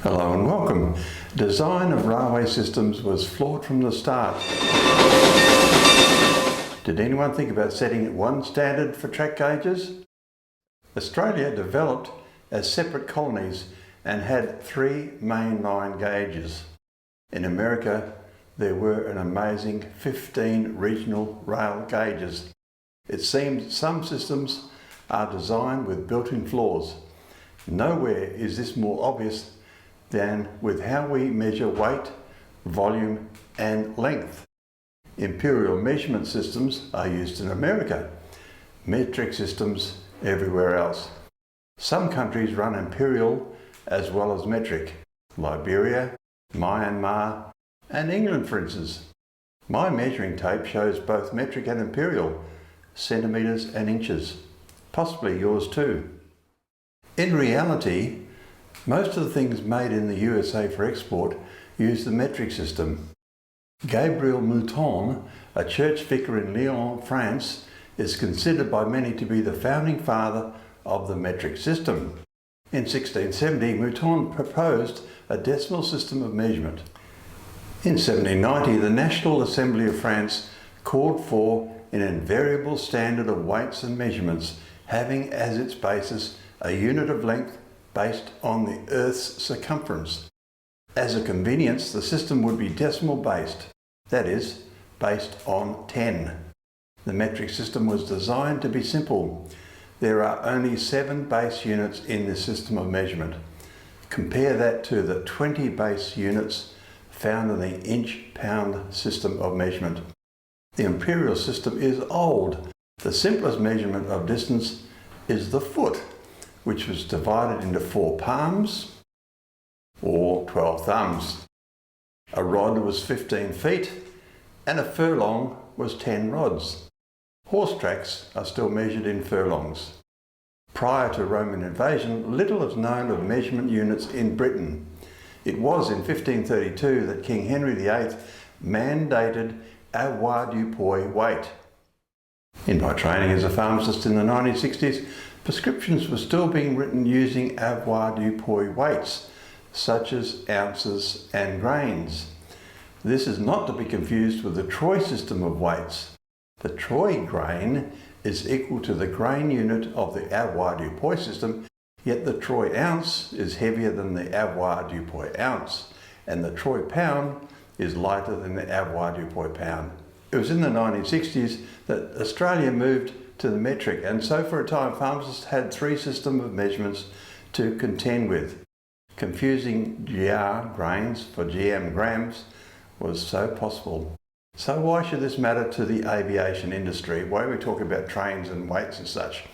Hello and welcome. Design of railway systems was flawed from the start. Did anyone think about setting one standard for track gauges? Australia developed as separate colonies and had 3 mainline gauges. In America, there were an amazing 15 regional rail gauges. It seems some systems are designed with built-in flaws. Nowhere is this more obvious than with how we measure weight, volume and length. Imperial measurement systems are used in America, metric systems everywhere else. Some countries run imperial as well as metric, Liberia, Myanmar and England for instance. My measuring tape shows both metric and imperial, centimetres and inches, possibly yours too. In reality, most of the things made in the USA for export use the metric system. Gabriel Mouton, a church vicar in Lyon, France, is considered by many to be the founding father of the metric system. In 1670, Mouton proposed a decimal system of measurement. In 1790, the National Assembly of France called for an invariable standard of weights and measurements, having as its basis a unit of length based on the Earth's circumference. As a convenience, the system would be decimal based, that is, based on 10. The metric system was designed to be simple. There are only 7 base units in this system of measurement. Compare that to the 20 base units found in the inch-pound system of measurement. The imperial system is old. The simplest measurement of distance is the foot, which was divided into 4 palms or 12 thumbs. A rod was 15 feet and a furlong was 10 rods. Horse tracks are still measured in furlongs. Prior to Roman invasion, little is known of measurement units in Britain. It was in 1532 that King Henry VIII mandated avoirdupois weight. In my training as a pharmacist in the 1960s, prescriptions were still being written using avoirdupois weights, such as ounces and grains. This is not to be confused with the troy system of weights. The troy grain is equal to the grain unit of the avoirdupois system, yet the troy ounce is heavier than the avoirdupois ounce, and the troy pound is lighter than the avoirdupois pound. It was in the 1960s that Australia moved to the metric, and so for a time pharmacists had 3 systems of measurements to contend with. Confusing GR grains for GM grams was so possible. So why should this matter to the aviation industry? Why are we talking about trains and weights and such?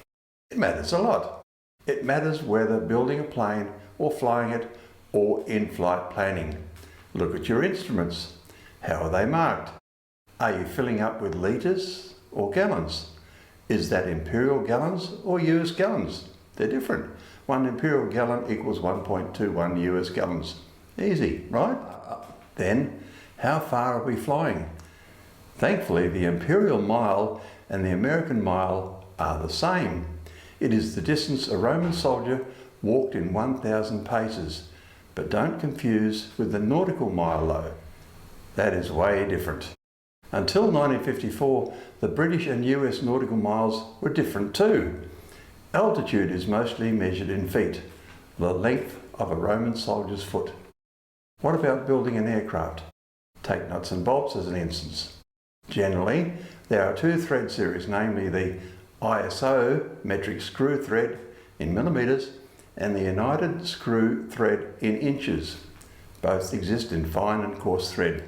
It matters a lot. It matters whether building a plane or flying it or in-flight planning. Look at your instruments. How are they marked? Are you filling up with litres or gallons? Is that imperial gallons or US gallons? They're different. 1 imperial gallon equals 1.21 US gallons. Easy, right? Then, how far are we flying? Thankfully, the imperial mile and the American mile are the same. It is the distance a Roman soldier walked in 1,000 paces. But don't confuse with the nautical mile though. That is way different. Until 1954, the British and US nautical miles were different too. Altitude is mostly measured in feet, the length of a Roman soldier's foot. What about building an aircraft? Take nuts and bolts as an instance. Generally, there are 2 thread series, namely the ISO metric screw thread in millimetres and the United screw thread in inches. Both exist in fine and coarse thread.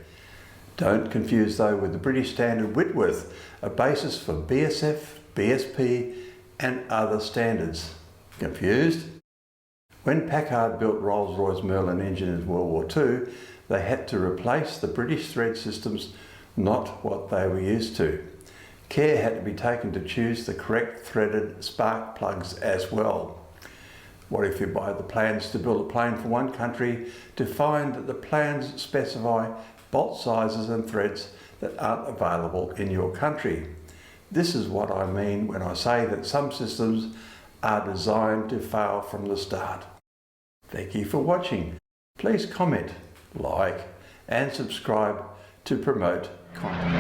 Don't confuse though with the British standard Whitworth, a basis for BSF, BSP and other standards. Confused? When Packard built Rolls-Royce Merlin engines in World War II, they had to replace the British thread systems, not what they were used to. Care had to be taken to choose the correct threaded spark plugs as well. What if you buy the plans to build a plane for one country to find that the plans specify bolt sizes and threads that aren't available in your country? This is what I mean when I say that some systems are designed to fail from the start. Thank you for watching. Please comment, like and subscribe to promote content.